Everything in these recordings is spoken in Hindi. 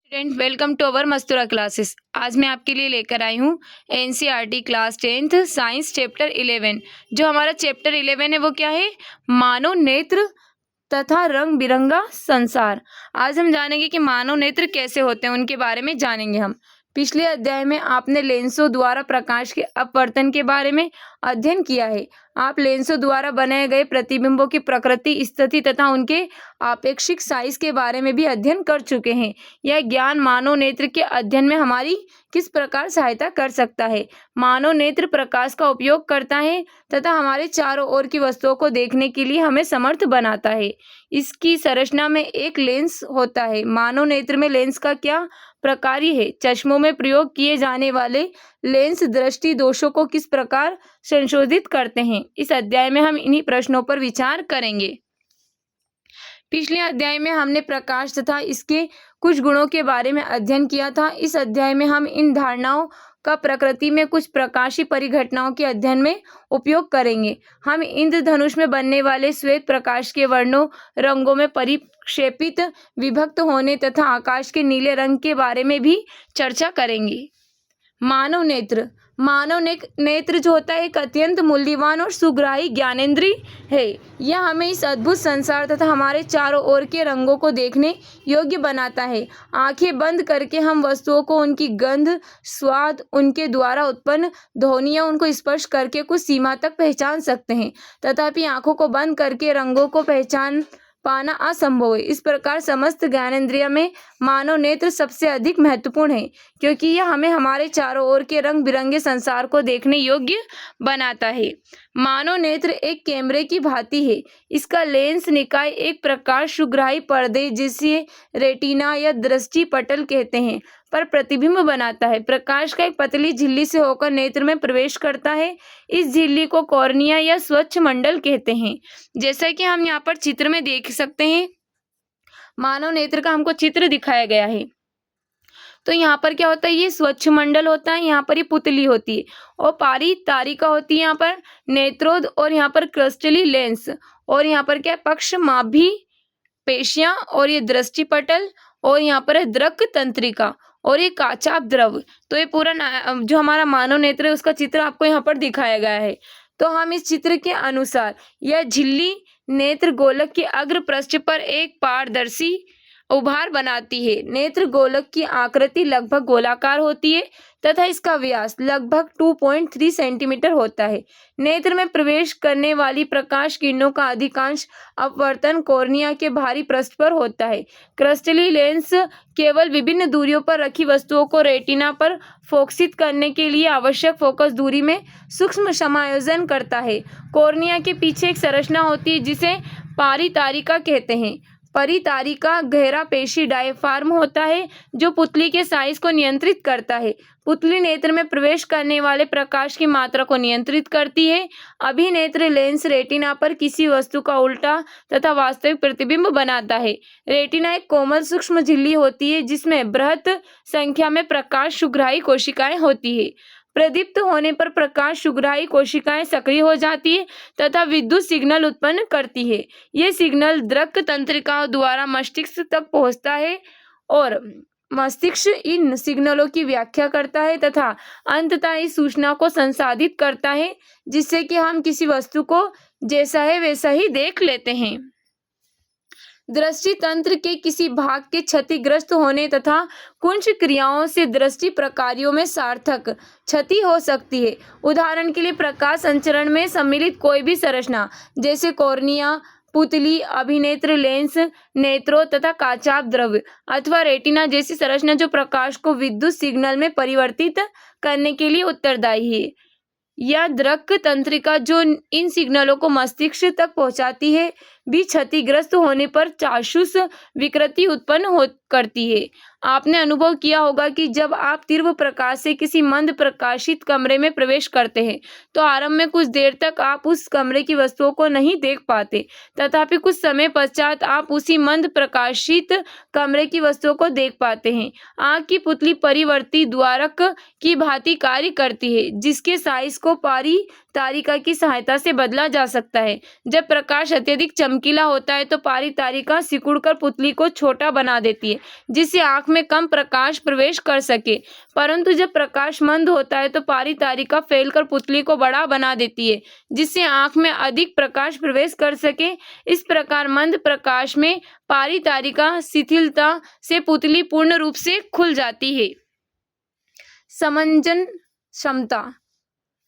Student welcome to our Mastura classes. आज मैं आपके लिए लेकर आई हूँ NCERT class 10th science chapter 11। जो हमारा चैप्टर 11 है वो क्या है? मानव नेत्र तथा रंग बिरंगा संसार। आज हम जानेंगे कि मानव नेत्र कैसे होते हैं, उनके बारे में जानेंगे हम। पिछले अध्याय में आपने लेंसों द्वारा प्रकाश के अपवर्तन के बारे में अध्ययन किया है। आप लेंसों द्वारा बनाए गए प्रतिबिंबों की प्रकृति, स्थिति तथा उनके आपेक्षिक साइज के बारे में भी अध्ययन कर चुके हैं। यह ज्ञान मानव नेत्र के अध्ययन में हमारी किस प्रकार सहायता कर सकता है? मानव नेत्र प्रकाश का उपयोग करता है तथा हमारे चारों ओर की वस्तुओं को देखने के लिए हमें समर्थ बनाता है। इसकी संरचना में एक लेंस होता है। मानव नेत्र में लेंस का क्या प्रकार्य है? चश्मों में प्रयोग किए जाने वाले लेंस दृष्टि दोषों को किस प्रकार संशोधित करते हैं? इस अध्याय में हम इन्हीं प्रश्नों पर विचार करेंगे। पिछले अध्याय में हमने प्रकाश तथा इसके कुछ गुणों के बारे में अध्ययन किया था। इस अध्याय में हम इन धारणाओं का प्रकृति में कुछ प्रकाशीय परिघटनाओं के अध्ययन में उपयोग करेंगे। हम इंद्रधनुष में बनने वाले श्वेत प्रकाश के वर्णों, रंगों में परिक्षेपित, विभक्त होने तथा आकाश के नीले रंग के बारे में भी चर्चा करेंगे। मानव नेत्र जो होता है एक अत्यंत मूल्यवान और सुग्राही ज्ञानेंद्रिय है। यह हमें इस अद्भुत संसार तथा हमारे चारों ओर के रंगों को देखने योग्य बनाता है। आंखें बंद करके हम वस्तुओं को उनकी गंध, स्वाद, उनके द्वारा उत्पन्न ध्वनियाँ, उनको स्पर्श करके कुछ सीमा तक पहचान सकते हैं। तथापि आंखों को बंद करके रंगों को पहचान पाना असंभव है। इस प्रकार समस्त ज्ञानेंद्रिय में मानव नेत्र सबसे अधिक महत्वपूर्ण है, क्योंकि यह हमें हमारे चारों ओर के रंग बिरंगे संसार को देखने योग्य बनाता है। मानव नेत्र एक कैमरे की भांति है। इसका लेंस निकाय एक प्रकाश सुग्राही पर्दे, जिसे रेटिना या दृष्टि पटल कहते हैं, पर प्रतिबिंब बनाता है। प्रकाश का एक पतली झिल्ली से होकर नेत्र में प्रवेश करता है। इस झिल्ली को कॉर्निया या स्वच्छ मंडल कहते हैं। जैसा कि हम यहाँ पर चित्र में देख सकते हैं, मानव नेत्र का हमको चित्र दिखाया गया है। तो यहाँ पर क्या होता है? ये स्वच्छ मंडल होता है, यहाँ पर ये पुतली होती है और पारितारिका होती है, यहाँ पर नेत्रोद, और यहाँ पर क्रिस्टली लेंस, और यहाँ पर क्या है? पक्षमाभि पेशियां, और ये दृष्टिपटल, और यहाँ पर है दृक् तंत्रिका, और ये काचाभ द्रव। तो ये पूरा जो हमारा मानव नेत्र है उसका चित्र आपको यहाँ पर दिखाया गया है। तो हम इस चित्र के अनुसार यह झिल्ली नेत्र गोलक के अग्र पृष्ठ पर एक पारदर्शी उभार बनाती है। नेत्र गोलक की आकृति लगभग गोलाकार होती है तथा इसका व्यास लगभग 2.3 सेंटीमीटर होता है। नेत्र में प्रवेश करने वाली प्रकाश किरणों का अधिकांश अपवर्तन कॉर्निया के बाहरी पृष्ठ पर होता है। क्रिस्टली लेंस केवल विभिन्न दूरियों पर रखी वस्तुओं को रेटिना पर फोकसित करने के लिए आवश्यक फोकस दूरी में सूक्ष्म समायोजन करता है। कॉर्निया के पीछे एक संरचना होती है जिसे पारितारिका कहते हैं। परितारिका गहरा पेशी डायफ्राम होता है जो पुतली के साइज को नियंत्रित करता है। पुतली नेत्र में प्रवेश करने वाले प्रकाश की मात्रा को नियंत्रित करती है। अभिनेत्र लेंस रेटिना पर किसी वस्तु का उल्टा तथा वास्तविक प्रतिबिंब बनाता है। रेटिना एक कोमल सूक्ष्म झिल्ली होती है जिसमें बृहत संख्या में प्रकाश सुग्राही कोशिकाएं होती है। प्रदीप्त होने पर प्रकाश सुग्राही कोशिकाएं सक्रिय हो जाती है तथा विद्युत सिग्नल उत्पन्न करती है। ये सिग्नल दृक् तंत्रिकाओं द्वारा मस्तिष्क तक पहुंचता है और मस्तिष्क इन सिग्नलों की व्याख्या करता है तथा अंततः इस सूचना को संसाधित करता है, जिससे कि हम किसी वस्तु को जैसा है वैसा ही देख लेते हैं। दृष्टि तंत्र के किसी भाग के क्षतिग्रस्त होने तथा कुंज क्रियाओं से दृष्टि प्रकार्यों में सार्थक क्षति हो सकती है। उदाहरण के लिए प्रकाश संचरण में सम्मिलित कोई भी संरचना जैसे कॉर्निया, पुतली, अभिनेत्र लेंस, नेत्रों तथा काचाभ द्रव्य अथवा रेटिना जैसी संरचना जो प्रकाश को विद्युत सिग्नल में परिवर्तित करने के लिए उत्तरदायी है, या दृक् तंत्रिका जो इन सिग्नलों को मस्तिष्क तक पहुंचाती है, भी क्षतिग्रस्त होने पर चाक्षुष विकृति उत्पन्न करती है। आपने अनुभव किया होगा कि जब आप तीव्र प्रकाश से किसी मंद प्रकाशित कमरे में प्रवेश करते हैं तो आरंभ में कुछ देर तक आप उस कमरे की वस्तुओं को नहीं देख पाते, तथापि कुछ समय पश्चात आप उसी मंद प्रकाशित कमरे की वस्तुओं को देख पाते हैं। आँख की पुतली परिवर्ती द्वारक की भांति कार्य करती है, जिसके साइज को तारिका की सहायता से बदला जा सकता है। जब प्रकाश अत्यधिक चमकीला होता है तो तारिका सिकुड़कर पुतली को छोटा बना देती है, जिससे आंख में कम प्रकाश प्रवेश कर सके। परंतु जब प्रकाश मंद होता है तो तारिका फैलकर पुतली को बड़ा बना देती है, जिससे आंख में अधिक प्रकाश प्रवेश कर सके। इस प्रकार मंद प्रकाश में तारिका शिथिलता से पुतली पूर्ण रूप से खुल जाती है। समंजन क्षमता।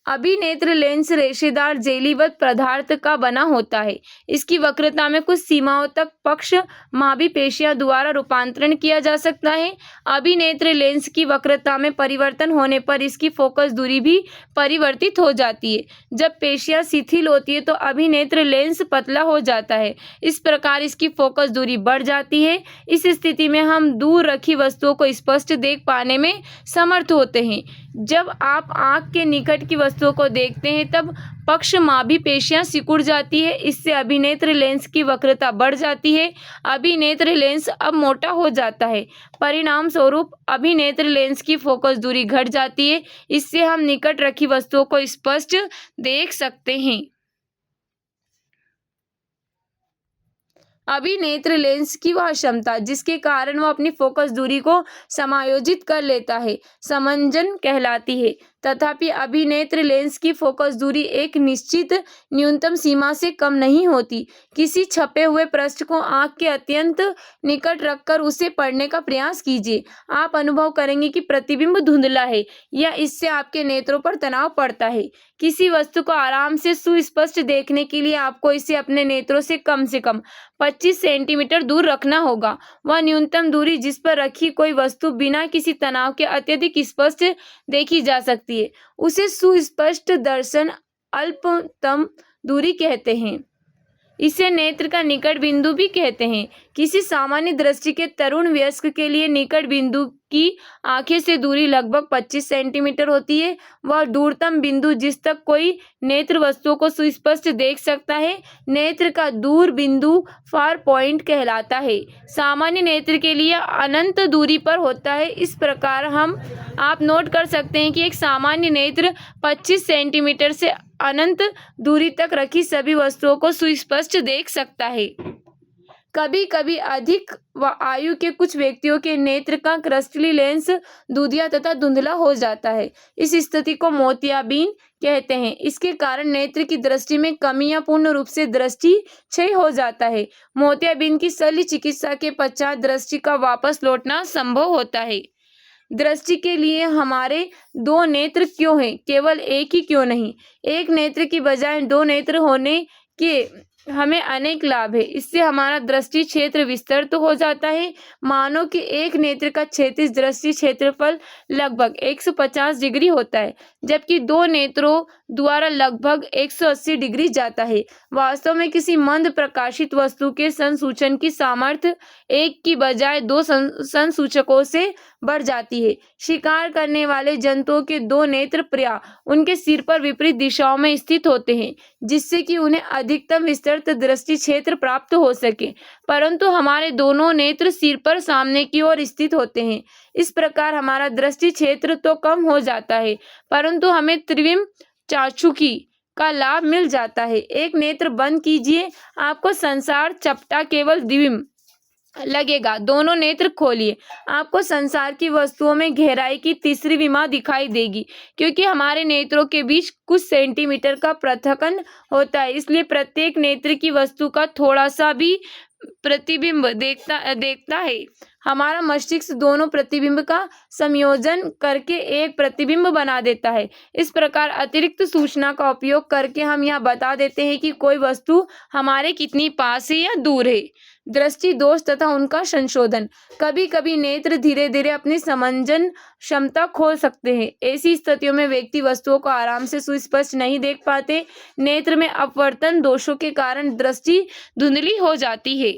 अभिनेत्र लेंस रेशेदार जेलीवत पदार्थ का बना होता है। इसकी वक्रता में कुछ सीमाओं तक पक्ष मांसपेशियों द्वारा रूपांतरण किया जा सकता है। अभिनेत्र लेंस की वक्रता में परिवर्तन होने पर इसकी फोकस दूरी भी परिवर्तित हो जाती है। जब पेशियां शिथिल होती है तो अभिनेत्र लेंस पतला हो जाता है। इस प्रकार इसकी फोकस दूरी बढ़ जाती है। इस स्थिति में हम दूर रखी वस्तुओं को स्पष्ट देख पाने में समर्थ होते हैं। जब आप आंख के निकट की वस्तुओं को देखते हैं तब पक्ष मांसपेशियां सिकुड़ जाती है। इससे अभिनेत्र लेंस की वक्रता बढ़ जाती है। अभिनेत्र लेंस अब मोटा हो जाता है। परिणाम स्वरूप अभिनेत्र लेंस की फोकस दूरी घट जाती है। इससे हम निकट रखी वस्तुओं को स्पष्ट देख सकते हैं। अभिनेत्र लेंस की वह क्षमता जिसके कारण वह अपनी फोकस दूरी को समायोजित कर लेता है, समंजन कहलाती है। तथापि अभिनेत्र लेंस की फोकस दूरी एक निश्चित न्यूनतम सीमा से कम नहीं होती। किसी छपे हुए पृष्ठ को आंख के अत्यंत निकट रखकर उसे पढ़ने का प्रयास कीजिए। आप अनुभव करेंगे कि प्रतिबिंब धुंधला है या इससे आपके नेत्रों पर तनाव पड़ता है। किसी वस्तु को आराम से सुस्पष्ट देखने के लिए आपको इसे अपने नेत्रों से कम 25 सेंटीमीटर दूर रखना होगा। वह न्यूनतम दूरी जिस पर रखी कोई वस्तु बिना किसी तनाव के अत्यधिक स्पष्ट देखी जा सकती है, उसे सुस्पष्ट दर्शन अल्पतम दूरी कहते हैं। इसे नेत्र का निकट बिंदु भी कहते हैं। किसी सामान्य दृष्टि के तरुण वयस्क के लिए निकट बिंदु की आंखें से दूरी लगभग 25 सेंटीमीटर होती है। वह दूरतम बिंदु जिस तक कोई नेत्र वस्तुओं को सुस्पष्ट देख सकता है, नेत्र का दूर बिंदु फार पॉइंट कहलाता है। सामान्य नेत्र के लिए अनंत दूरी पर होता है। इस प्रकार आप नोट कर सकते हैं कि एक सामान्य नेत्र 25 सेंटीमीटर से अनंत दूरी तक रखी सभी वस्तुओं को सुस्पष्ट देख सकता है। कभी कभी अधिक आयु के कुछ व्यक्तियों के नेत्र का क्रिस्टलीय लेंस दूधिया तथा धुंधला हो जाता है। इस स्थिति को मोतियाबिंद कहते हैं। इसके कारण नेत्र की दृष्टि में कमी या पूर्ण रूप से दृष्टि क्षय हो जाता है। मोतियाबिंद की शल्य चिकित्सा के पश्चात दृष्टि का वापस लौटना संभव होता है। दृष्टि के लिए हमारे 2 नेत्र क्यों हैं? केवल एक ही क्यों नहीं? एक नेत्र की बजाय 2 नेत्र होने के हमें अनेक लाभ है। इससे हमारा दृष्टि क्षेत्र विस्तृत हो जाता है। मानो कि एक नेत्र का क्षैतिज दृष्टि क्षेत्रफल लगभग 150 डिग्री होता है, जबकि 2 नेत्रों द्वारा लगभग 180 डिग्री जाता है। वास्तव में किसी मंद प्रकाशित वस्तु के संसूचन की सामर्थ्य एक की बजाय 2 संसूचकों से बढ़ जाती है। शिकार करने वाले जंतुओं के 2 नेत्र प्रायः उनके सिर पर विपरीत दिशाओं में स्थित होते हैं, जिससे कि उन्हें अधिकतम विस्तृत दृष्टि क्षेत्र प्राप्त हो सके। परंतु हमारे दोनों नेत्र सिर पर सामने की ओर स्थित होते हैं। इस प्रकार हमारा दृष्टि क्षेत्र तो कम हो जाता है, परंतु हमें त्रिविम चाक्षुषी का लाभ मिल जाता है। एक नेत्र बंद कीजिए, आपको संसार चपटा केवल द्विविम लगेगा। दोनों नेत्र खोलिए, आपको संसार की वस्तुओं में गहराई की तीसरी विमा दिखाई देगी, क्योंकि हमारे नेत्रों के बीच कुछ सेंटीमीटर का पृथक्कन होता है। इसलिए प्रत्येक नेत्र की वस्तु का थोड़ा सा भी प्रतिबिंब देखता है। हमारा मस्तिष्क दोनों प्रतिबिंब का संयोजन करके एक प्रतिबिंब बना देता है। इस प्रकार अतिरिक्त सूचना का उपयोग करके हम यह बता देते हैं कि कोई वस्तु हमारे कितनी पास है या दूर है। दृष्टि दोष तथा उनका संशोधन। कभी कभी नेत्र धीरे धीरे अपनी समंजन क्षमता खो सकते हैं। ऐसी स्थितियों में व्यक्ति वस्तुओं को आराम से सुस्पष्ट नहीं देख पाते। नेत्र में अपवर्तन दोषों के कारण दृष्टि धुंधली हो जाती है।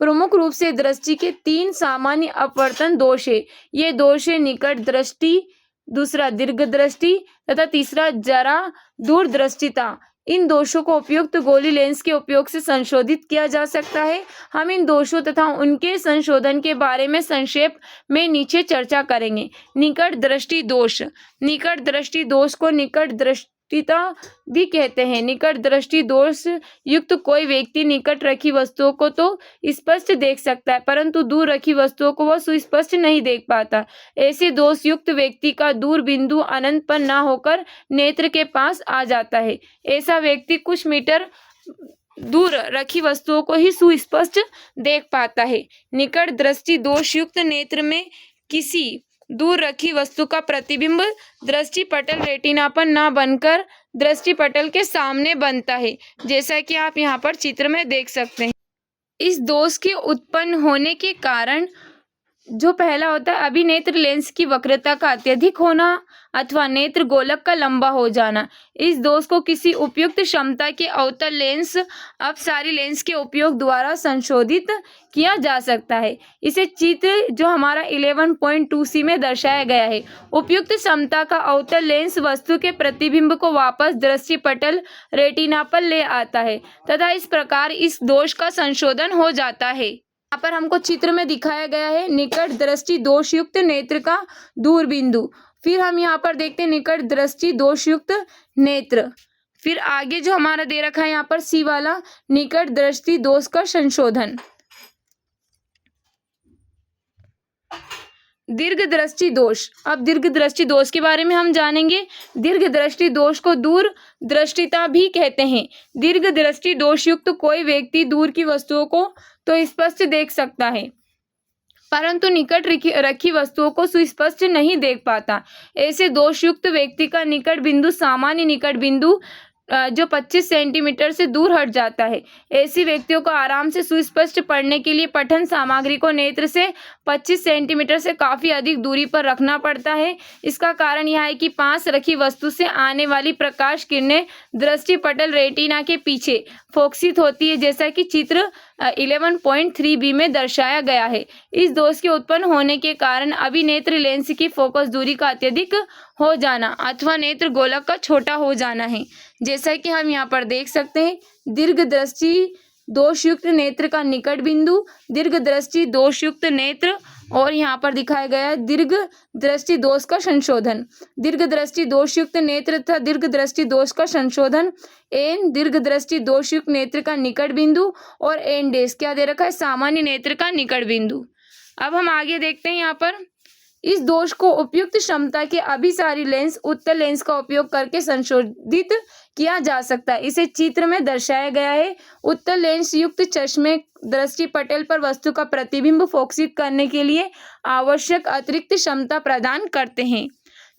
प्रमुख रूप से दृष्टि के 3 सामान्य अपवर्तन दोष है। ये दोष है निकट दृष्टि, दूसरा दीर्घ दृष्टि तथा तीसरा जरा दूरदृष्टिता। इन दोषों को उपयुक्त गोली लेंस के उपयोग से संशोधित किया जा सकता है। हम इन दोषों तथा उनके संशोधन के बारे में संक्षेप में नीचे चर्चा करेंगे। निकट दृष्टि दोष। निकट दृष्टि दोष को निकट दृष्टिता भी कहते हैं। निकट दृष्टि दोष युक्त कोई व्यक्ति निकट रखी वस्तुओं को तो स्पष्ट देख सकता है, परंतु दूर रखी वस्तुओं को वह सुस्पष्ट नहीं देख पाता। ऐसे दोष युक्त व्यक्ति का दूर बिंदु अनंत पर न होकर नेत्र के पास आ जाता है। ऐसा व्यक्ति कुछ मीटर दूर रखी वस्तुओं को ही सुस्पष्ट देख पाता है। निकट दृष्टि दोष युक्त नेत्र में किसी दूर रखी वस्तु का प्रतिबिंब दृष्टि पटल रेटिना पर न बनकर दृष्टि पटल के सामने बनता है, जैसा कि आप यहाँ पर चित्र में देख सकते हैं। इस दोष के उत्पन्न होने के कारण जो पहला होता है अभिनेत्र लेंस की वक्रता का अत्यधिक होना अथवा नेत्र गोलक का लंबा हो जाना। इस दोष को किसी उपयुक्त क्षमता के अवतल लेंस अपसारी लेंस के उपयोग द्वारा संशोधित किया जा सकता है। इसे चित्र जो हमारा 11.2c में दर्शाया गया है। उपयुक्त क्षमता का अवतल लेंस वस्तु के प्रतिबिंब को वापस दृष्टि पटल रेटिना पर ले आता है तथा इस प्रकार इस दोष का संशोधन हो जाता है। यहाँ पर हमको चित्र में दिखाया गया है निकट दृष्टि दोषयुक्त नेत्र का दूर बिंदु। फिर हम यहाँ पर देखते हैं निकट दृष्टि दोषयुक्त नेत्र। फिर आगे जो हमारा दे रखा है यहाँ पर सी वाला निकट दृष्टि दोष का संशोधन। दीर्घ दृष्टि दोष। अब दीर्घ दृष्टि दोष के बारे में हम जानेंगे। दीर्घ दृष्टि दोष को दूर दृष्टिता भी कहते हैं। दीर्घ दृष्टि दोष युक्त कोई व्यक्ति दूर की वस्तुओं को तो स्पष्ट देख सकता है, परंतु निकट रखी वस्तुओं को सुस्पष्ट नहीं देख पाता। ऐसे दोषयुक्त व्यक्ति का निकट बिंदु सामान्य निकट बिंदु जो 25 सेंटीमीटर से दूर हट जाता है। ऐसे व्यक्तियों को आराम से सुस्पष्ट पढ़ने के लिए पठन सामग्री को नेत्र से 25 सेंटीमीटर से काफ़ी अधिक दूरी पर रखना पड़ता है। इसका कारण यह है कि पास रखी वस्तु से आने वाली प्रकाश किरणें दृष्टि पटल रेटिना के पीछे फोकसित होती है, जैसा कि चित्र 11.3b में दर्शाया गया है। इस दोष के उत्पन्न होने के कारण अभिनेत्र लेंस की फोकस दूरी का अत्यधिक हो जाना अथवा नेत्र गोलक का छोटा हो जाना है, जैसा कि हम यहाँ पर देख सकते हैं। दीर्घ दृष्टि दोषयुक्त नेत्र का निकट बिंदु, दीर्घ दृष्टि दोषयुक्त नेत्र और यहाँ पर दिखाया गया है दीर्घ दृष्टि दोष का संशोधन। दीर्घ दृष्टि दोषयुक्त नेत्र तथा दीर्घ दृष्टि दोष का संशोधन। एन दीर्घ दृष्टि दोषयुक्त नेत्र का निकट बिंदु और एन डैश क्या दे रखा है सामान्य नेत्र का निकट बिंदु। अब हम आगे देखते हैं यहाँ पर इस दोष को उपयुक्त क्षमता के अभिसारी लेंस उत्तल लेंस का उपयोग करके संशोधित किया जा सकता है। इसे चित्र में दर्शाया गया है। उत्तल लेंस युक्त चश्मे दृष्टि पटल पर वस्तु का प्रतिबिंब फोकसित करने के लिए आवश्यक अतिरिक्त क्षमता प्रदान करते हैं।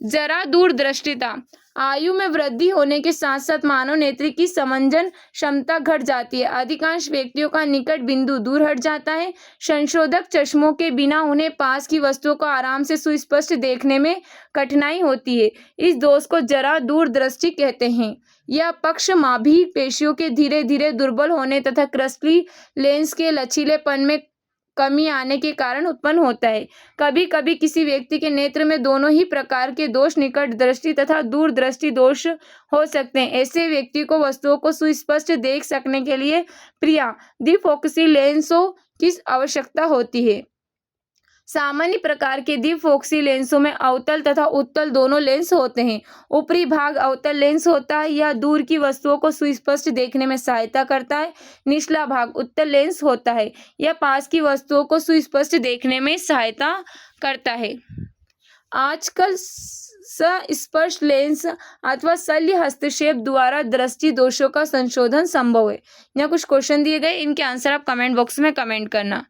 जरा दूरदृष्टिता। आयु में वृद्धि होने के साथ साथ मानव नेत्र की समंजन क्षमता घट जाती है। अधिकांश व्यक्तियों का निकट बिंदु दूर हट जाता है। संशोधक चश्मों के बिना उन्हें पास की वस्तुओं को आराम से सुस्पष्ट देखने में कठिनाई होती है। इस दोष को जरा दूरदृष्टि कहते हैं। यह पक्षमाभी पेशियों के धीरे धीरे दुर्बल होने तथा क्रिस्टली लेंस के लचीलेपन में कमी आने के कारण उत्पन्न होता है। कभी कभी किसी व्यक्ति के नेत्र में दोनों ही प्रकार के दोष निकट दृष्टि तथा दूर दृष्टि दोष हो सकते हैं। ऐसे व्यक्ति को वस्तुओं को सुस्पष्ट देख सकने के लिए प्रिया द्विफोकसी लेंसों की आवश्यकता होती है। सामान्य प्रकार के द्विफोकसी लेंसों में अवतल तथा उत्तल दोनों लेंस होते हैं। ऊपरी भाग अवतल लेंस होता है। यह दूर की वस्तुओं को सुस्पष्ट देखने में सहायता करता है। निचला भाग उत्तल लेंस होता है। यह पास की वस्तुओं को सुस्पष्ट देखने में सहायता करता है। आजकल स्पर्श लेंस अथवा शल्य हस्तक्षेप द्वारा दृष्टि दोषों का संशोधन संभव है। यहाँ कुछ क्वेश्चन दिए गए, इनके आंसर आप कमेंट बॉक्स में कमेंट करना।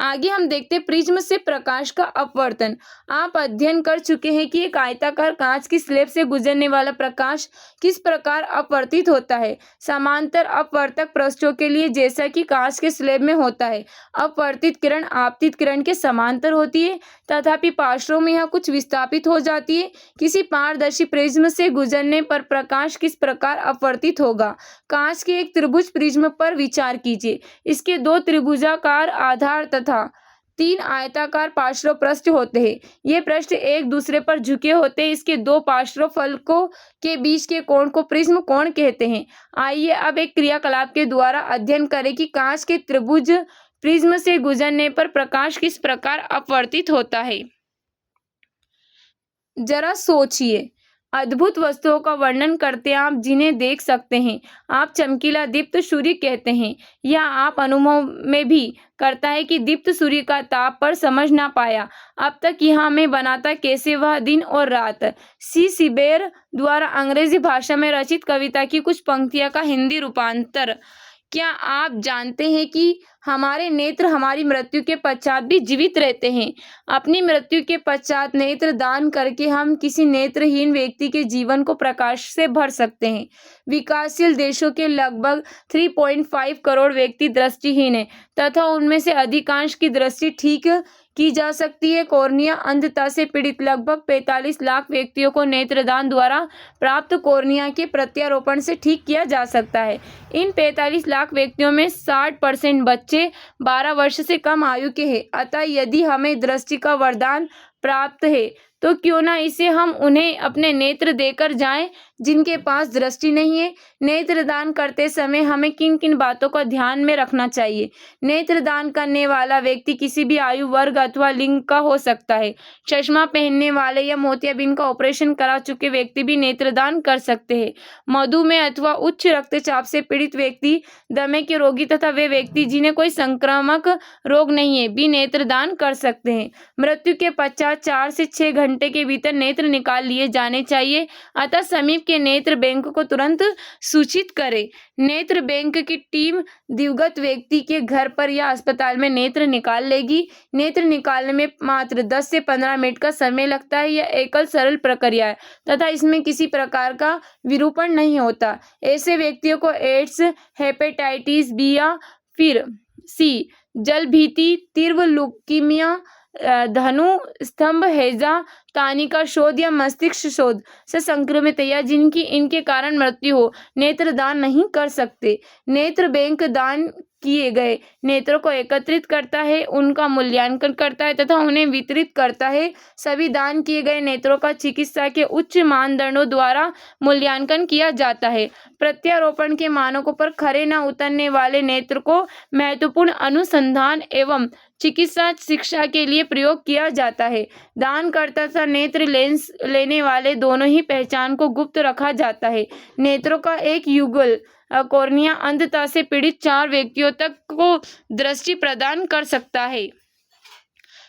आगे हम देखते हैं प्रिज्म से प्रकाश का अपवर्तन। आप अध्ययन कर चुके हैं कि एक आयताकार कांच की स्लेब से गुजरने वाला प्रकाश किस प्रकार अपवर्तित होता है। समांतर अपवर्तक पृष्ठों के लिए जैसा कि कांच के स्लेब में होता है, अपवर्तित किरण आपतित किरण के समांतर होती है, तथापि पार्श्वों में यह कुछ विस्थापित हो जाती है। किसी पारदर्शी प्रिज्म से गुजरने पर प्रकाश किस प्रकार अपवर्तित होगा। कांच के एक त्रिभुज प्रिज्म पर विचार कीजिए। इसके दो त्रिभुजाकार आधार तथा 3 आयताकार पार्श्व पृष्ठ होते हैं। ये पृष्ठ एक दूसरे पर झुके होते हैं। इसके दो पार्श्व फलकों के बीच के कोण को प्रिज्म कोण कहते हैं। आइए अब एक क्रियाकलाप के द्वारा अध्ययन करें कि कांच के त्रिभुज प्रिज्म से गुजरने पर प्रकाश किस प्रकार अपवर्तित होता है। जरा सोचिए, अद्भुत वस्तुओं का वर्णन करते हैं आप जिन्हें देख सकते हैं। आप चमकीला दीप्त सूर्य कहते हैं। यह आप अनुभव में भी करता है कि दीप्त सूर्य का ताप पर समझ ना पाया अब तक यहाँ में बनाता कैसे वह दिन और रात। सी सिबेर द्वारा अंग्रेजी भाषा में रचित कविता की कुछ पंक्तियां का हिंदी रूपांतर। क्या आप जानते हैं कि हमारे नेत्र हमारी मृत्यु के पश्चात भी जीवित रहते हैं? अपनी मृत्यु के पश्चात नेत्र दान करके हम किसी नेत्रहीन व्यक्ति के जीवन को प्रकाश से भर सकते हैं। विकासशील देशों के लगभग 3.5 करोड़ व्यक्ति दृष्टिहीन हैं तथा उनमें से अधिकांश की दृष्टि ठीक की जा सकती है। कॉर्निया अंधता से पीड़ित लगभग 45 लाख व्यक्तियों को नेत्रदान द्वारा प्राप्त कॉर्निया के प्रत्यारोपण से ठीक किया जा सकता है। इन 45 लाख व्यक्तियों में 60% बच्चे 12 वर्ष से कम आयु के हैं। अतः यदि हमें दृष्टि का वरदान प्राप्त है तो क्यों ना इसे हम उन्हें अपने नेत्र देकर जाएं जिनके पास दृष्टि नहीं है। नेत्रदान करते समय हमें किन किन बातों का ध्यान में रखना चाहिए? नेत्रदान करने वाला व्यक्ति किसी भी आयु वर्ग अथवा लिंग का हो सकता है। चश्मा पहनने वाले या मोतियाबिंद का ऑपरेशन करा चुके व्यक्ति भी नेत्रदान कर सकते हैं। मधुमेह अथवा उच्च रक्तचाप से पीड़ित व्यक्ति, दमे के रोगी तथा वे व्यक्ति जिन्हें कोई संक्रामक रोग नहीं है भी नेत्रदान कर सकते हैं। मृत्यु के पश्चात 4 से 6 घंटे के भीतर नेत्र निकाल लिए जाने चाहिए। अतः समीप के नेत्र बैंक को तुरंत सूचित करें। नेत्र बैंक की टीम दिवंगत व्यक्ति के घर पर या अस्पताल में नेत्र निकाल लेगी। नेत्र निकालने में मात्र 10 से 15 मिनट का समय लगता है। यह एकल सरल प्रक्रिया है तथा इसमें किसी प्रकार का विरूपण नहीं होता। ऐसे व्यक्तियों को एड्स, हेपेटाइटिस बी या फिर सी, जलभीति, तीव्र लुकीमिया, धनु स्तंभ, हैजा, तानिका शोध या मस्तिष्क शोध से संक्रमित है या जिनकी इनके कारण मृत्यु हो नेत्रदान नहीं कर सकते। नेत्र बैंक दान किए गए नेत्रों को एकत्रित करता है, उनका मूल्यांकन करता है तथा उन्हें वितरित करता है। सभी दान किए गए नेत्रों का चिकित्सा के उच्च मानदंडों द्वारा मूल्यांकन किया जाता है। प्रत्यारोपण के मानकों पर खरे न उतरने वाले नेत्र को महत्वपूर्ण अनुसंधान एवं चिकित्सा शिक्षा के लिए प्रयोग किया जाता है। दानकर्ता तथा नेत्र लेंस लेने वाले दोनों ही पहचान को गुप्त रखा जाता है। नेत्रों का एक युगल कॉर्निया अंधता से पीड़ित 4 व्यक्तियों तक को दृष्टि प्रदान कर सकता है।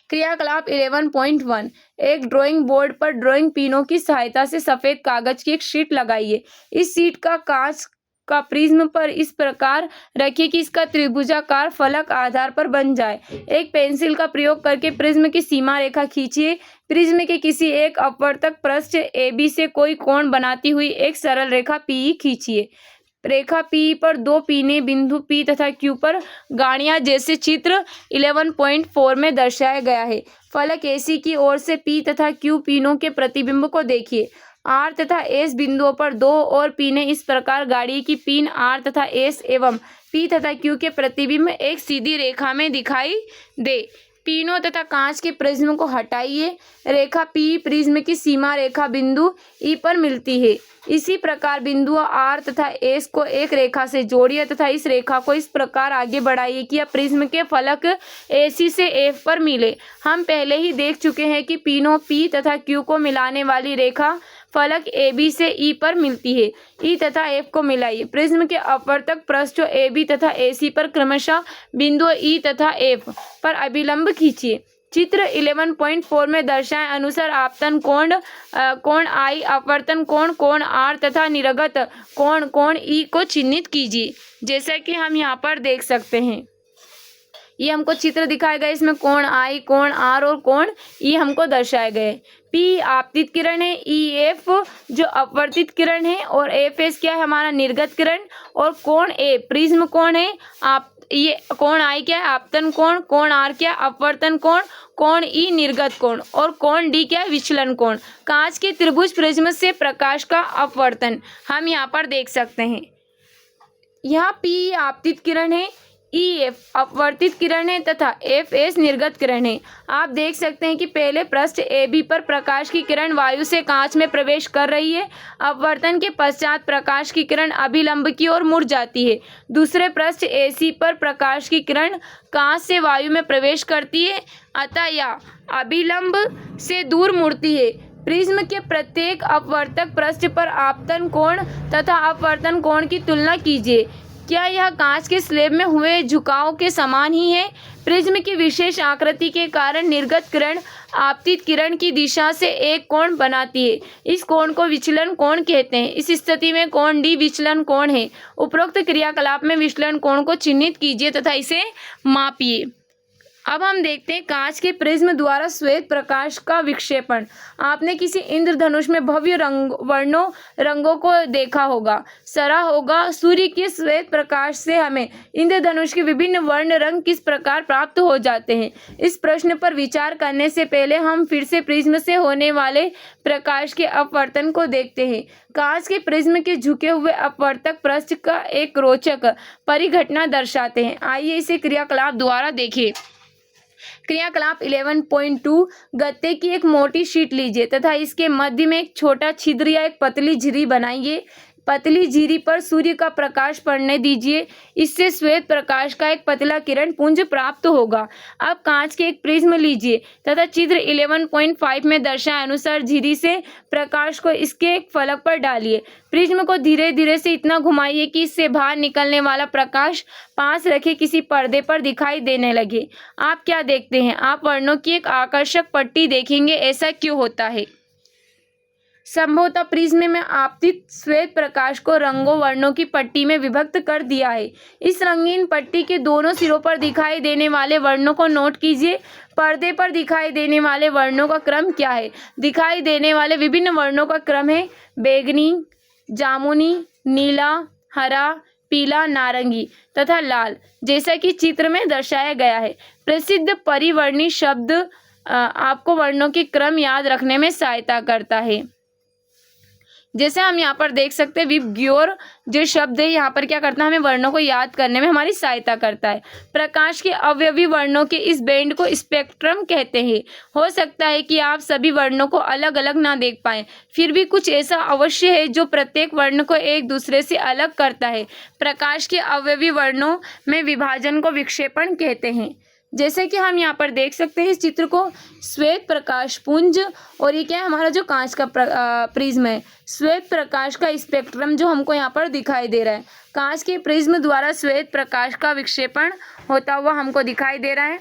क्रियाकलाप 11.1 एक ड्राइंग बोर्ड पर ड्राइंग पिनों की सहायता से सफेद कागज की एक शीट लगाइए। इस शीट का कांच का प्रिज्म पर इस प्रकार रखिए कि इसका त्रिभुजाकार फलक आधार पर बन जाए। एक पेंसिल का प्रयोग करके प्रिज्म की सीमा रेखा खींचिए। प्रिज्म के किसी एक अपवर्तक पृष्ठ AB से कोई कोण बनाती हुई एक सरल रेखा PE खींचिए। रेखा PE पर 2 पीने बिंदु P तथा Q पर गाड़ियां जैसे चित्र 11.4 में दर्शाया गया है। फलक AC की ओर से P तथा Q पिनों के प्रतिबिंब को देखिए। R तथा S बिंदुओं पर 2 और पीने इस प्रकार गाड़ी की पिन R तथा S एवं P तथा Q के प्रतिबिंब एक सीधी रेखा में दिखाई दे। पिनों तथा कांच के प्रिज्म को हटाइए। रेखा P प्रिज्म की सीमा रेखा बिंदु E पर मिलती है। इसी प्रकार बिंदुओं R तथा S को एक रेखा से जोड़िए तथा इस रेखा को इस प्रकार आगे बढ़ाइए कि यह प्रिज्म के फलक AC से F पर मिले। हम पहले ही देख चुके हैं कि पिनों P तथा Q को मिलाने वाली रेखा फलक AB से E पर मिलती है। E तथा F को मिलाइए। प्रिज्म के अपवर्तक पृष्ठों AB तथा AC पर क्रमशः बिंदुओं E तथा F पर अभिलंब खींचिए। चित्र 11.4 में दर्शाए अनुसार आपतन कोण I, अपवर्तन कोण R तथा निर्गत कोण E को चिन्हित कीजिए। जैसा कि हम यहाँ पर देख सकते हैं, ये हमको चित्र दिखाए गए। इसमें कोण I, कोण R और कोण E हमको दर्शाए गए। P आपतित किरण है, EF जो अपवर्तित किरण है और FS क्या है हमारा निर्गत किरण, और कोण A प्रिज्म कोण है। आप ये कोण I क्या है आपतन कोण R क्या है अपवर्तन कोण E निर्गत कोण, और कोण D क्या है विचलन कोण। कांच के त्रिभुज प्रिज्म से प्रकाश का अपवर्तन हम यहाँ पर देख सकते हैं। यहाँ P आपतित किरण है, EF अपवर्तित किरण है तथा FS निर्गत किरण है। आप देख सकते हैं कि पहले पृष्ठ AB पर प्रकाश की किरण वायु से कांच में प्रवेश कर रही है। अपवर्तन के पश्चात प्रकाश की किरण अभिलंब की ओर मुड़ जाती है। दूसरे पृष्ठ AC पर प्रकाश की किरण कांच से वायु में प्रवेश करती है, अतः यह अभिलंब से दूर मुड़ती है। प्रिज्म के प्रत्येक अपवर्तक पृष्ठ पर आपतन कोण तथा अपवर्तन कोण की तुलना कीजिए। क्या यह कांच के स्लैब में हुए झुकाव के समान ही है? प्रिज्म की विशेष आकृति के कारण निर्गत किरण आपतित किरण की दिशा से एक कोण बनाती है। इस कोण को विचलन कोण कहते हैं। इस स्थिति में कोण डी विचलन कोण है। उपरोक्त क्रियाकलाप में विचलन कोण को चिन्हित कीजिए तथा इसे मापिए। अब हम देखते हैं कांच के प्रिज्म द्वारा श्वेत प्रकाश का विक्षेपण। आपने किसी इंद्रधनुष में भव्य रंगों को देखा होगा, सरा होगा। सूर्य के श्वेत प्रकाश से हमें इंद्रधनुष के विभिन्न वर्ण रंग किस प्रकार प्राप्त हो जाते हैं? इस प्रश्न पर विचार करने से पहले हम फिर से प्रिज्म से होने वाले प्रकाश के अपवर्तन को देखते हैं। कांच के प्रिज्म के झुके हुए अपवर्तक पृष्ठ का एक रोचक परिघटना दर्शाते हैं। आइए इसे क्रियाकलाप द्वारा देखें। क्रियाकलाप 11.2 गत्ते की एक मोटी शीट लीजिए तथा इसके मध्य में एक छोटा छिद्र या एक पतली झिरी बनाइए। पतली झिरी पर सूर्य का प्रकाश पड़ने दीजिए। इससे श्वेत प्रकाश का एक पतला किरण पुंज प्राप्त होगा। अब कांच के एक प्रिज्म लीजिए तथा चित्र 11.5 में दर्शाए अनुसार झिरी से प्रकाश को इसके एक फलक पर डालिए। प्रिज्म को धीरे धीरे से इतना घुमाइए कि इससे बाहर निकलने वाला प्रकाश पास रखे किसी पर्दे पर दिखाई देने लगे। आप क्या देखते हैं? आप वर्णों की एक आकर्षक पट्टी देखेंगे। ऐसा क्यों होता है? संभवतः प्रिज्म में आपतित श्वेत प्रकाश को रंगों वर्णों की पट्टी में विभक्त कर दिया है। इस रंगीन पट्टी के दोनों सिरों पर दिखाई देने वाले वर्णों को नोट कीजिए। पर्दे पर दिखाई देने वाले वर्णों का क्रम क्या है? दिखाई देने वाले विभिन्न वर्णों का क्रम है बैगनी, जामुनी, नीला, हरा, पीला, नारंगी तथा लाल, जैसा कि चित्र में दर्शाया गया है। प्रसिद्ध परिवर्णी शब्द आपको वर्णों के क्रम याद रखने में सहायता करता है। जैसे हम यहाँ पर देख सकते हैं विबग्योर जो शब्द है यहाँ पर क्या करता है, हमें वर्णों को याद करने में हमारी सहायता करता है। प्रकाश के अवयवी वर्णों के इस बैंड को स्पेक्ट्रम कहते हैं। हो सकता है कि आप सभी वर्णों को अलग अलग ना देख पाएं, फिर भी कुछ ऐसा अवश्य है जो प्रत्येक वर्ण को एक दूसरे से अलग करता है। प्रकाश के अवयवी वर्णों में विभाजन को विक्षेपण कहते हैं। जैसे कि हम यहाँ पर देख सकते हैं इस चित्र को, श्वेत प्रकाश पुंज और ये क्या है, हमारा जो कांच का प्रिज्म है। श्वेत प्रकाश का स्पेक्ट्रम जो हमको यहाँ पर दिखाई दे रहा है, कांच के प्रिज्म द्वारा श्वेत प्रकाश का विक्षेपण होता हुआ हमको दिखाई दे रहा है।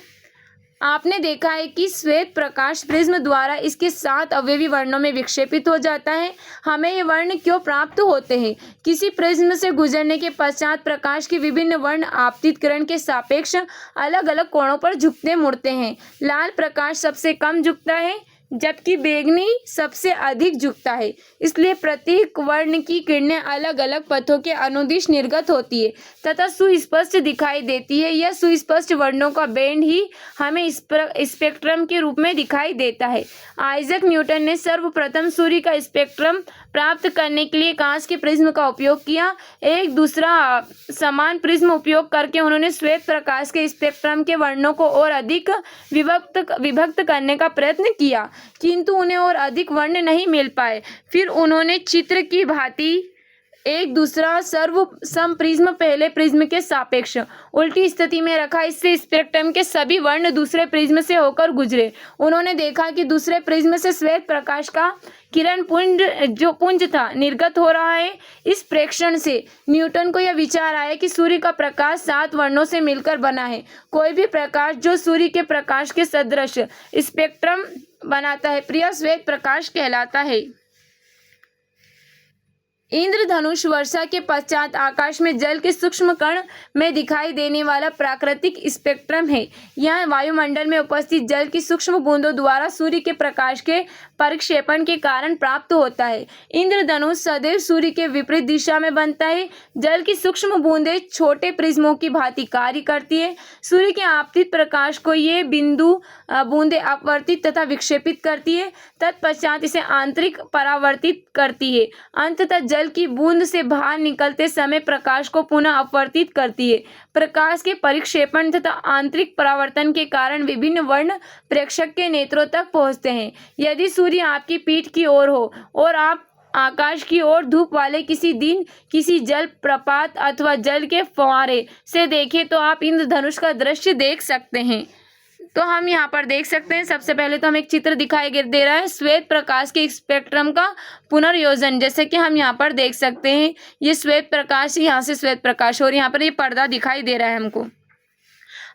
आपने देखा है कि श्वेत प्रकाश प्रिज्म द्वारा इसके 7 अवयवी वर्णों में विक्षेपित हो जाता है। हमें ये वर्ण क्यों प्राप्त होते हैं? किसी प्रिज्म से गुजरने के पश्चात प्रकाश के विभिन्न वर्ण आपतित किरण के सापेक्ष अलग अलग कोणों पर झुकते मुड़ते हैं। लाल प्रकाश सबसे कम झुकता है जबकि बैंगनी सबसे अधिक झुकता है। इसलिए प्रत्येक वर्ण की किरणें अलग अलग पथों के अनुदिश निर्गत होती है तथा सुस्पष्ट दिखाई देती है। यह सुस्पष्ट वर्णों का बैंड ही हमें स्पेक्ट्रम के रूप में दिखाई देता है। आइजैक न्यूटन ने सर्वप्रथम सूर्य का स्पेक्ट्रम प्राप्त करने के लिए कांच के प्रिज्म का उपयोग किया। एक दूसरा समान प्रिज्म उपयोग करके उन्होंने श्वेत प्रकाश के स्पेक्ट्रम के वर्णों को और अधिक विभक्त करने का प्रयत्न किया, किंतु उन्हें और अधिक वर्ण नहीं मिल पाए। फिर उन्होंने चित्र की भांति एक दूसरा सर्वसम प्रिज्म पहले प्रिज्म के सापेक्ष उल्टी स्थिति में रखा। इससे स्पेक्ट्रम के सभी वर्ण दूसरे प्रिज्म से होकर गुजरे। उन्होंने देखा कि दूसरे प्रिज्म से श्वेत प्रकाश का किरण पुंज था निर्गत हो रहा है। इस प्रेक्षण से न्यूटन को यह विचार आया कि सूर्य का प्रकाश 7 वर्णों से मिलकर बना है। कोई भी प्रकाश जो सूर्य के प्रकाश के सदृश स्पेक्ट्रम बनाता है प्रिय श्वेत प्रकाश कहलाता है। इंद्रधनुष वर्षा के पश्चात आकाश में जल के सूक्ष्म कण में दिखाई देने वाला प्राकृतिक स्पेक्ट्रम है। यह वायुमंडल में उपस्थित जल की सूक्ष्म बूंदों द्वारा सूर्य के प्रकाश के परिक्षेपण के कारण प्राप्त होता है। इंद्रधनुष सदैव सूर्य के विपरीत दिशा में बनता है। जल की सूक्ष्म बूंदें छोटे प्रिज्मों की भांति कार्य करती है। सूर्य के आपतित प्रकाश को ये बूंदें अपवर्तित तथा विक्षेपित करती है। तत्पश्चात इसे आंतरिक परावर्तित करती है। अंततः जल की बूंद से बाहर निकलते समय प्रकाश को पुनः अपवर्तित करती है। प्रकाश के परिक्षेपण तथा आंतरिक परावर्तन के कारण विभिन्न वर्ण प्रेक्षक के नेत्रों तक पहुंचते हैं। यदि सूर्य आपकी पीठ की ओर हो और आप आकाश की ओर धूप वाले किसी दिन किसी जल प्रपात अथवा जल के फव्वारे से देखें तो आप इंद्रधनुष का दृश्य देख सकते हैं। तो हम यहाँ पर देख सकते हैं, सबसे पहले तो हमें एक चित्र दिखाई दे रहा है श्वेत प्रकाश के स्पेक्ट्रम का पुनर्योजन। जैसे कि हम यहाँ पर देख सकते हैं, ये श्वेत प्रकाश, यहाँ से श्वेत प्रकाश और यहाँ पर ये पर्दा दिखाई दे रहा है हमको।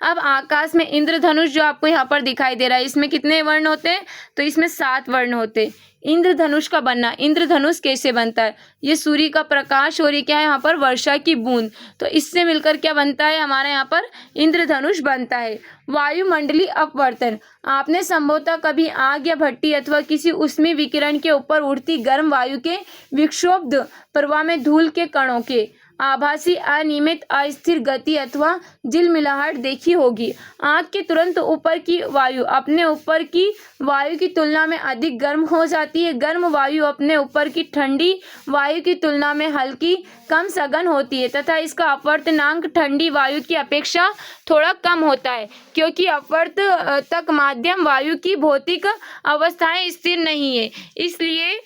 अब आकाश में इंद्रधनुष जो आपको यहाँ पर दिखाई दे रहा है, इसमें कितने वर्ण होते हैं? तो इसमें 7 वर्ण होते हैं। इंद्रधनुष का बनना, इंद्रधनुष कैसे बनता है? ये सूर्य का प्रकाश और ये क्या है यहाँ पर वर्षा की बूंद, तो इससे मिलकर क्या बनता है? हमारे यहाँ पर इंद्रधनुष बनता है। वायुमंडलीय अपवर्तन, आपने संभवतः कभी आग या भट्टी अथवा किसी ऊष्मीय विकिरण के ऊपर उड़ती गर्म वायु के विक्षोभ प्रवाह में धूल के कणों के आभासी अनियमित अस्थिर गति अथवा झिलमिलाहट देखी होगी। आग के तुरंत ऊपर की वायु अपने ऊपर की वायु की तुलना में अधिक गर्म हो जाती है। गर्म वायु अपने ऊपर की ठंडी वायु की तुलना में हल्की कम सघन होती है तथा इसका अपवर्तनांक ठंडी वायु की अपेक्षा थोड़ा कम होता है, क्योंकि अपवर्त तक माध्यम वायु की भौतिक अवस्थाएं स्थिर नहीं है। इसलिए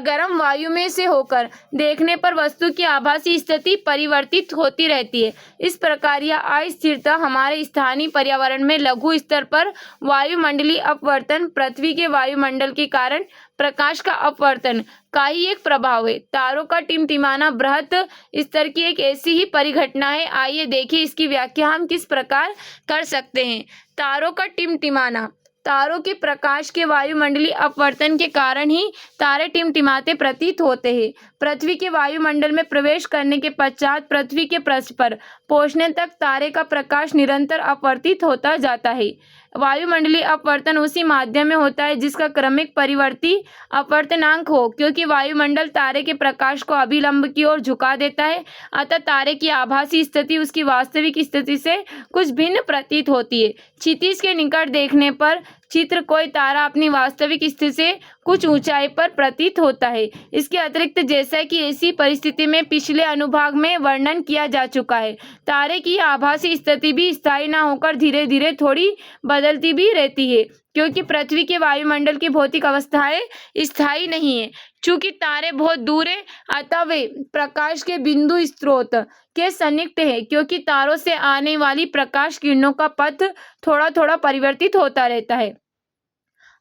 गर्म वायु में से होकर देखने पर वस्तु की आभासी स्थिति परिवर्तित होती रहती है। इस प्रकार यह अस्थिरता हमारे स्थानीय पर्यावरण में लघु स्तर पर वायुमंडलीय अपवर्तन, पृथ्वी के वायुमंडल के कारण प्रकाश का अपवर्तन का ही एक प्रभाव है। तारों का टिमटिमाना बृहत स्तर की एक ऐसी ही परिघटना है। आइए देखिए इसकी व्याख्या हम किस प्रकार कर सकते हैं। तारों का टिमटिमाना, तारों के प्रकाश के वायुमंडलीय अपवर्तन के कारण ही तारे टिमटिमाते प्रतीत होते हैं। पृथ्वी के वायुमंडल में प्रवेश करने के पश्चात पृथ्वी के पृष्ठ पर पहुंचने तक तारे का प्रकाश निरंतर अपवर्तित होता जाता है। वायुमंडलीय अपवर्तन उसी माध्यम में होता है जिसका क्रमिक परिवर्ती अपवर्तनांक हो, क्योंकि वायुमंडल तारे के प्रकाश को अभिलंब की ओर झुका देता है। अतः तारे की आभासी स्थिति उसकी वास्तविक स्थिति से कुछ भिन्न प्रतीत होती है। क्षितिज के निकट देखने पर चित्र कोई तारा अपनी वास्तविक स्थिति से कुछ ऊंचाई पर प्रतीत होता है। इसके अतिरिक्त जैसा कि ऐसी परिस्थिति में पिछले अनुभाग में वर्णन किया जा चुका है, तारे की आभासी स्थिति भी स्थायी न होकर धीरे धीरे थोड़ी बदलती भी रहती है, क्योंकि पृथ्वी के वायुमंडल की भौतिक अवस्थाएं स्थायी नहीं है। चूंकि तारे बहुत दूर है, अतः वे प्रकाश के बिंदु स्रोत के सन्निकट है, क्योंकि तारों से आने वाली प्रकाश किरणों का पथ थोड़ा थोड़ा परिवर्तित होता रहता है।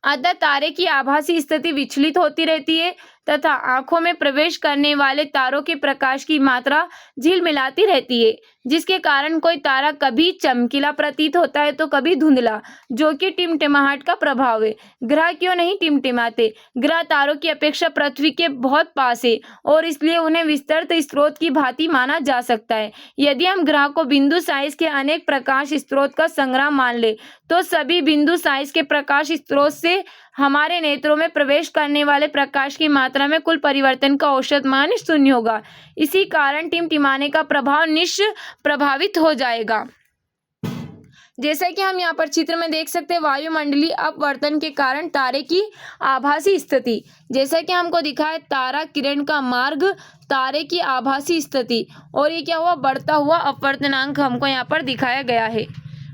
अतः तारे की आभासी स्थिति विचलित होती रहती है तथा आंखों में प्रवेश करने वाले तारों के प्रकाश की मात्रा झिलमिलाती रहती है, जिसके कारण कोई तारा कभी चमकीला प्रतीत होता है तो कभी धुंधला, जो कि टिमटिमाहट का प्रभाव है। ग्रह क्यों नहीं टिमटिमाते? ग्रह तारों की अपेक्षा पृथ्वी के बहुत पास है और इसलिए उन्हें विस्तृत स्रोत की भांति माना जा सकता है। यदि हम ग्रह को बिंदु साइज के अनेक प्रकाश स्रोत का संग्रह मान ले तो सभी बिंदु साइज के प्रकाश स्रोत से हमारे नेत्रों में प्रवेश करने वाले प्रकाश की मात्रा में कुल परिवर्तन का औसत मान 0 होगा। इसी कारण टिमटिमाने का प्रभाव निष्प्रभावित हो जाएगा। जैसा कि हम यहाँ पर चित्र में देख सकते हैं, वायुमंडलीय अपवर्तन के कारण तारे की आभासी स्थिति, जैसा कि हमको दिखा है तारा किरण का मार्ग, तारे की आभासी स्थिति और ये क्या हुआ, बढ़ता हुआ अपवर्तनांक हमको यहाँ पर दिखाया गया है।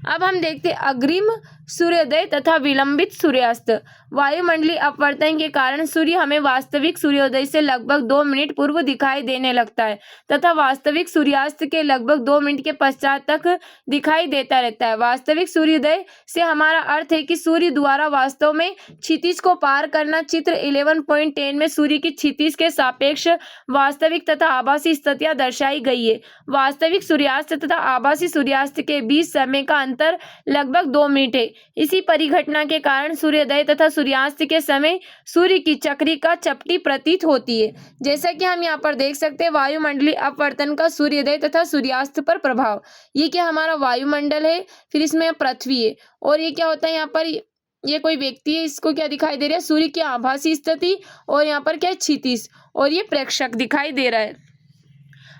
अब हम देखते हैं अग्रिम सूर्योदय तथा विलंबित सूर्यास्त। वायुमंडलीय अपवर्तन के कारण सूर्य हमें वास्तविक सूर्योदय से लगभग 2 मिनट पूर्व दिखाई देने लगता है तथा वास्तविक सूर्यास्त के लगभग 2 मिनट के पश्चात तक दिखाई देता रहता है। वास्तविक सूर्योदय से हमारा अर्थ है कि सूर्य द्वारा वास्तव में क्षितिज को पार करना। चित्र 11.10 में सूर्य की क्षितिज के सापेक्ष वास्तविक तथा आभासी स्थितियां दर्शाई गई है। वास्तविक सूर्यास्त तथा आभासी सूर्यास्त के बीच समय का अंतर लगभग 2 मिनट है। इसी परिघटना के कारण सूर्योदय तथा सूर्यास्त के समय सूर्य की चक्रिका चपटी प्रतीत होती है। जैसा कि हम यहाँ पर देख सकते हैं, वायुमंडलीय अपवर्तन का सूर्योदय तथा सूर्यास्त पर प्रभाव। ये क्या हमारा वायुमंडल है, फिर इसमें पृथ्वी है और ये क्या होता है, यहाँ पर ये कोई व्यक्ति है, इसको क्या दिखाई दे रहा है, सूर्य की आभासी स्थिति और यहाँ पर क्या है, क्षितिज और ये प्रेक्षक दिखाई दे रहा है।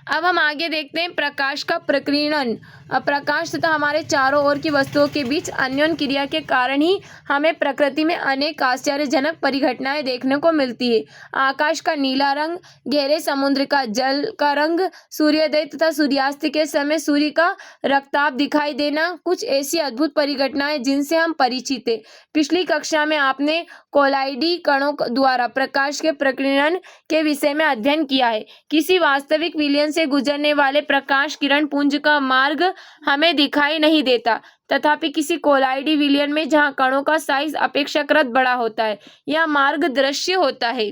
अब हम आगे देखते हैं प्रकाश का प्रकीर्णन। प्रकाश तथा हमारे चारों ओर की वस्तुओं के बीच अन्योन्य क्रिया के कारण ही हमें प्रकृति में अनेक आश्चर्यजनक परिघटनाएं देखने को मिलती है। आकाश का नीला रंग, गहरे समुद्र का जल का रंग, सूर्योदय तथा सूर्यास्त के समय सूर्य का रक्ताभ दिखाई देना, कुछ ऐसी अद्भुत परिघटनाएं जिनसे हम परिचित है। पिछली कक्षा में आपने कोलाइडी कणों द्वारा प्रकाश के प्रकीर्णन के विषय में अध्ययन किया है। किसी वास्तविक विलयन से गुजरने वाले प्रकाश किरण पुंज का मार्ग हमें दिखाई नहीं देता। तथापि किसी कोलाइडी विलयन में जहां कणों का साइज अपेक्षाकृत बड़ा होता है, यह मार्ग दृश्य होता है।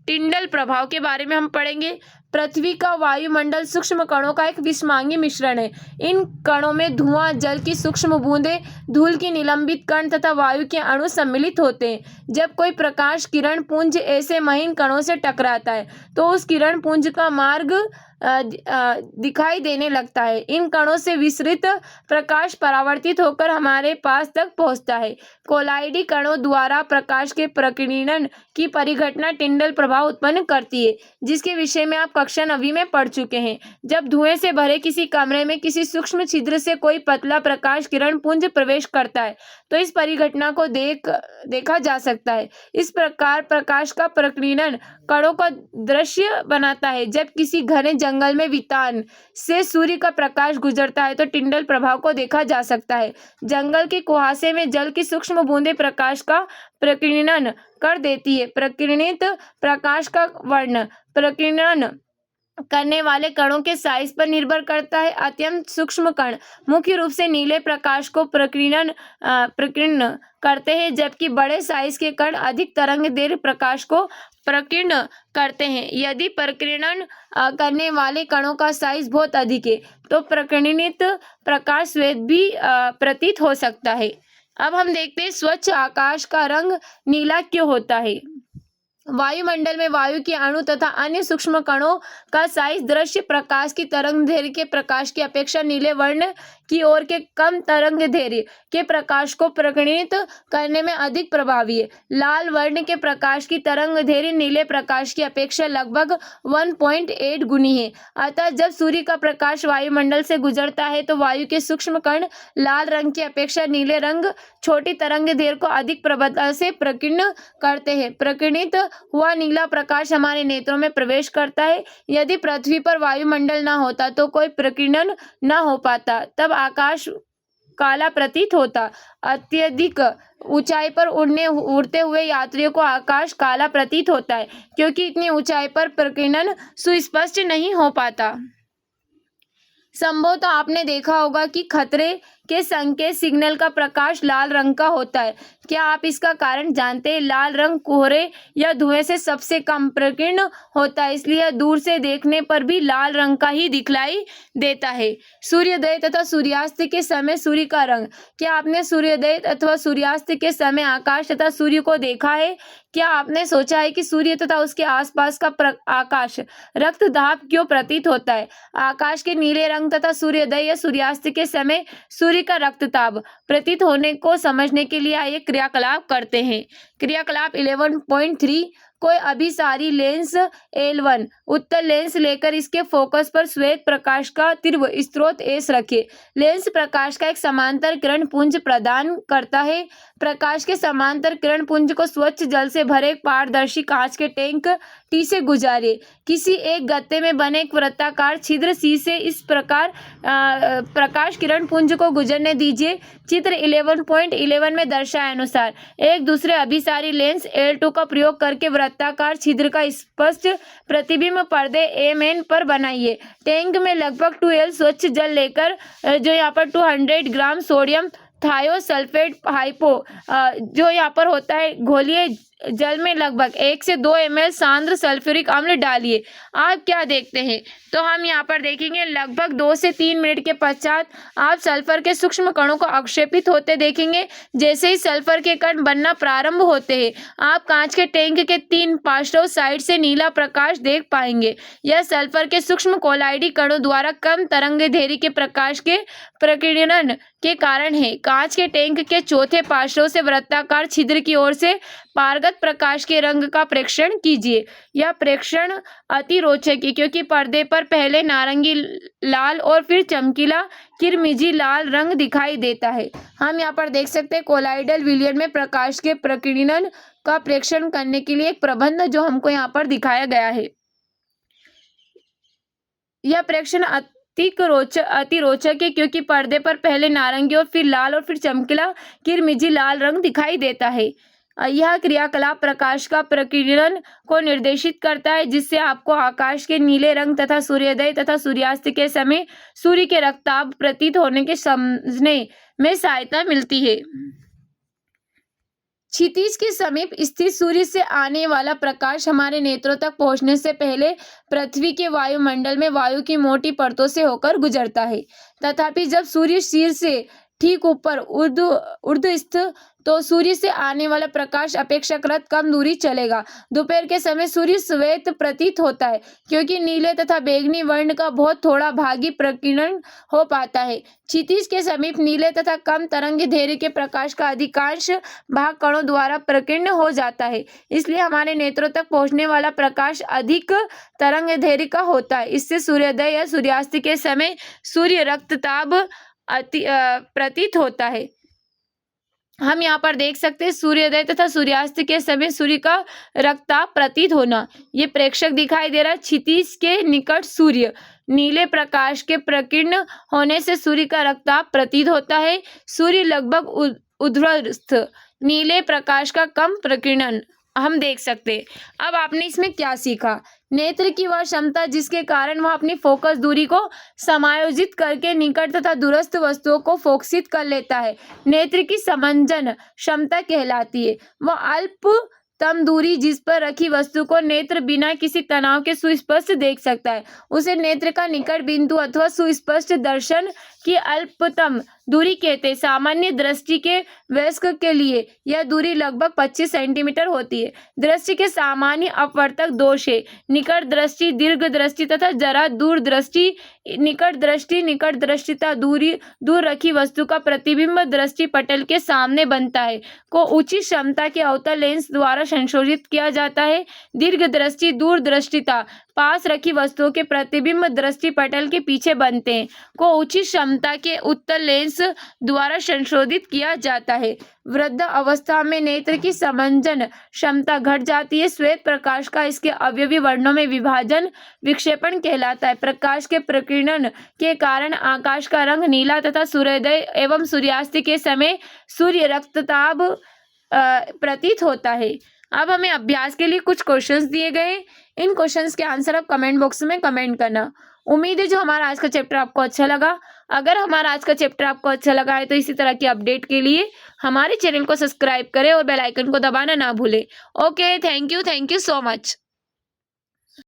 टिंडल प्रभाव के बारे में हम पढ़ेंगे। पृथ्वी का वायुमंडल सूक्ष्म कणों का एक विषमांगी मिश्रण है। इन कणों में धुआं, जल की सूक्ष्म बूंदें, धूल की निलंबित कण तथा वायु के अणु सम्मिलित होते हैं। जब कोई प्रकाश किरण पुंज ऐसे महीन कणों से टकराता है तो उस किरण पुंज का मार्ग दिखाई देने लगता है। इन कणों से विसरित प्रकाश परावर्तित होकर हमारे पास तक पहुंचता है। कोलाइडी कणों द्वारा प्रकाश के प्रकीर्णन की परिघटना टिंडल प्रभाव उत्पन्न करती है, जिसके विषय में आप कक्षा 9वीं में पढ़ चुके हैं। जब धुएं से भरे किसी कमरे में किसी सूक्ष्म छिद्र से कोई पतला प्रकाश किरण पुंज प्रवेश करता है तो इस परिघटना को देखा जा सकता है। इस प्रकार प्रकाश का प्रकीर्णन कणों का दृश्य बनाता है। जब किसी घने जंगल में वितान से सूर्य का प्रकाश गुजरता है तो टिंडल प्रभाव को देखा जा सकता है। जंगल के कुहासे में जल की सूक्ष्म बूंदें प्रकाश का प्रकीर्णन कर देती है। प्रकीर्णित प्रकाश का वर्ण प्रकीर्णन करने वाले कणों के साइज पर निर्भर करता है। अत्यंत सूक्ष्म कण मुख्य रूप से नीले प्रकाश को प्रकीर्ण करते हैं, जबकि बड़े साइज के कण अधिक तरंगदैर्घ्य प्रकाश को प्रकीर्ण करते हैं। यदि प्रकीर्णन करने वाले कणों का साइज बहुत अधिक है तो प्रकीर्णित प्रकाश श्वेत भी प्रतीत हो सकता है। अब हम देखते हैं स्वच्छ आकाश का रंग नीला क्यों होता है। वायुमंडल में वायु के अणु तथा अन्य सूक्ष्म कणों का साइज दृश्य प्रकाश की तरंगदैर्घ्य के प्रकाश की अपेक्षा नीले वर्ण की ओर के कम तरंगदैर्घ्य के प्रकाश को प्रकीर्णित करने में अधिक प्रभावी है। लाल वर्ण के प्रकाश की तरंगदैर्घ्य नीले प्रकाश की अपेक्षा लगभग 1.8 गुनी है। अतः जब सूर्य का प्रकाश वायुमंडल से गुजरता है तो वायु के सूक्ष्म कण लाल रंग की अपेक्षा नीले रंग छोटी तरंगदैर्घ्य को अधिक प्रबलता से प्रकीर्ण करते हैं। प्रकीर्णित हुआ नीला प्रकाश हमारे नेत्रों में प्रवेश करता है। यदि पृथ्वी पर वायुमंडल न होता तो कोई प्रकीर्णन न हो पाता, तब आकाश काला प्रतीत होता। अत्यधिक ऊंचाई पर उड़ते हुए यात्रियों को आकाश काला प्रतीत होता है, क्योंकि इतनी ऊंचाई पर प्रकीर्णन सुस्पष्ट नहीं हो पाता। संभवतः आपने देखा होगा कि खतरे के संकेत सिग्नल का प्रकाश लाल रंग का होता है। क्या आप इसका कारण जानते हैं? लाल रंग कोहरे या धुएं से सबसे कम प्रकीर्ण होता है, इसलिए दूर से देखने पर भी लाल रंग का ही दिखलाई देता है। सूर्योदय तथा सूर्यास्त के समय सूर्य का रंग। क्या आपने सूर्योदय अथवा सूर्यास्त के समय आकाश तथा सूर्य को देखा है? क्या आपने सोचा है कि सूर्य तथा उसके आसपास का आकाश रक्त दाब क्यों प्रतीत होता है? आकाश के नीले रंग तथा सूर्योदय या सूर्यास्त के समय सूर्य का रक्तताप प्रतीत होने को समझने के लिए आइए क्रियाकलाप करते हैं। क्रियाकलाप 11.3 कोई अभिसारी लेंस L1 उत्तर लेंस लेकर इसके फोकस पर श्वेत प्रकाश का तीव्र स्रोत S रखे। लेंस प्रकाश का एक समांतर किरण पुंज प्रदान करता है। प्रकाश के समांतर किरण पुंज को स्वच्छ जल से भरे एक पारदर्शी कांच के टैंक T से गुजारिए। किसी एक गत्ते में बने एक वृत्ताकार छिद्र C से इस प्रकार प्रकाश किरण पुंज को गुजरने दीजिए। चित्र 11.11 में दर्शाए अनुसार एक दूसरे अभिसारी लेंस L2 का प्रयोग करके वृत्ताकार छिद्र का स्पष्ट प्रतिबिंब पर्दे Mn पर बनाइए। टैंक में लगभग 2L स्वच्छ जल लेकर जो यहाँ पर 200 ग्राम सोडियम थायोसल्फेट हाइपो जो यहाँ पर होता है घोलिए। जल में लगभग 1 से 2 ml सांद्र सल्फ्यूरिक अम्ल डालिए। आप क्या देखते हैं? तो हम यहाँ पर देखेंगे लगभग 2 से 3 मिनट के पश्चात आप सल्फर के सूक्ष्म कणों को अवक्षेपित होते देखेंगे। जैसे ही सल्फर के कण बनना प्रारंभ होते हैं आप कांच के टैंक के 3 पार्श्व साइड से नीला प्रकाश देख पाएंगे। यह सल्फर के सूक्ष्म कोलाइडी कणों द्वारा कम तरंगदैर्घ्य के प्रकाश के प्रकीर्णन के कारण है। कांच के टैंक के चौथे पार्श्व से वृत्ताकार छिद्र की ओर से पारगत प्रकाश के रंग का प्रेक्षण कीजिए। यह प्रेक्षण अति रोचक है क्योंकि पर्दे पर पहले नारंगी लाल और फिर चमकीला किरमिजी लाल रंग दिखाई देता है। हम यहाँ पर देख सकते हैं कोलाइडल विलयन में प्रकाश के प्रकीर्णन का प्रेक्षण करने के लिए एक प्रबंध जो हमको यहाँ पर दिखाया गया है। यह प्रेक्षण अति रोचक है क्योंकि पर्दे पर पहले नारंगी और फिर लाल और फिर चमकीला किरमिजी लाल रंग दिखाई देता है। यह क्रियाकलाप प्रकाश का प्रकीर्णन को निर्देशित करता है, जिससे आपको आकाश के नीले रंग तथा सूर्योदय तथा सूर्यास्त के समय सूर्य के रक्तताप प्रतीत होने के समझने में सहायता मिलती है। क्षितिज के समीप स्थित सूर्य से आने वाला प्रकाश हमारे नेत्रों तक पहुंचने से पहले पृथ्वी के वायुमंडल में वायु की मोटी परतों से होकर गुजरता है। तथापि जब सूर्य सिर से ठीक ऊपर ऊर्ध्वस्थ तो सूर्य से आने वाला प्रकाश अपेक्षाकृत कम दूरी चलेगा। दोपहर के समय सूर्य श्वेत प्रतीत होता है, क्योंकि नीले तथा बैंगनी वर्ण का बहुत थोड़ा भाग ही प्रकीर्णन हो पाता है। क्षितिज के समीप नीले तथा कम तरंग दैर्घ्य के प्रकाश का अधिकांश भाग कणों द्वारा प्रकीर्ण हो जाता है, इसलिए हमारे नेत्रों तक पहुंचने वाला प्रकाश अधिक तरंग दैर्घ्य का होता है। इससे सूर्योदय या सूर्यास्त के समय सूर्य रक्तताप प्रतीत होता है। हम यहाँ पर देख सकते हैं सूर्योदय तथा सूर्यास्त के समय सूर्य का रक्तताप प्रतीत होना। ये प्रेक्षक दिखाई दे रहा है। क्षितिज के निकट सूर्य नीले प्रकाश के प्रकीर्ण होने से सूर्य का रक्तताप प्रतीत होता है। सूर्य लगभग ऊर्ध्वस्थ नीले प्रकाश का कम प्रकीर्णन हम देख सकते हैं। अब आपने इसमें क्या सीखा? नेत्र की वह क्षमता जिसके कारण वह अपनी फोकस दूरी को समायोजित करके निकट तथा दूरस्थ वस्तुओं को फोकसित कर लेता है, नेत्र की समंजन क्षमता कहलाती है। वह अल्पतम दूरी जिस पर रखी वस्तु को नेत्र बिना किसी तनाव के सुस्पष्ट देख सकता है, उसे नेत्र का निकट बिंदु अथवा सुस्पष्ट दर्शन की अल्पतम दूरी कहते हैं। सामान्य दृष्टि के वयस्क के लिए यह दूरी लगभग 25 सेंटीमीटर होती है। दृष्टि के सामान्य अपवर्तक दोष है निकट दृष्टि, दीर्घ दृष्टि तथा जरा दूर दृष्टि। निकट दृष्टिता दूर रखी वस्तु का प्रतिबिंब दृष्टि पटल के सामने बनता है को उचित क्षमता के अवतल लेंस द्वारा संशोधित किया जाता है। दीर्घ दृष्टि दूर दृष्टिता पास रखी वस्तुओं के प्रतिबिंब दृष्टि पटल के पीछे बनते हैं को उचित क्षमता के उत्तल लेंस द्वारा संशोधित किया जाता है। वृद्ध अवस्था में नेत्र की समंजन क्षमता घट जाती है। श्वेत प्रकाश का इसके अवयवी वर्णों में विभाजन विक्षेपण कहलाता है। प्रकाश के प्रकीर्णन के कारण आकाश का रंग नीला तथा सूर्योदय एवं सूर्यास्त के समय सूर्य रक्तताप प्रतीत होता है। अब हमें अभ्यास के लिए कुछ क्वेश्चंस दिए गए। इन क्वेश्चंस के आंसर आप कमेंट बॉक्स में कमेंट करना। उम्मीद है जो हमारा आज का चैप्टर आपको अच्छा लगा। अगर हमारा आज का चैप्टर आपको अच्छा लगा है तो इसी तरह की अपडेट के लिए हमारे चैनल को सब्सक्राइब करें और बेल आइकन को दबाना ना भूलें। Okay, thank you so much.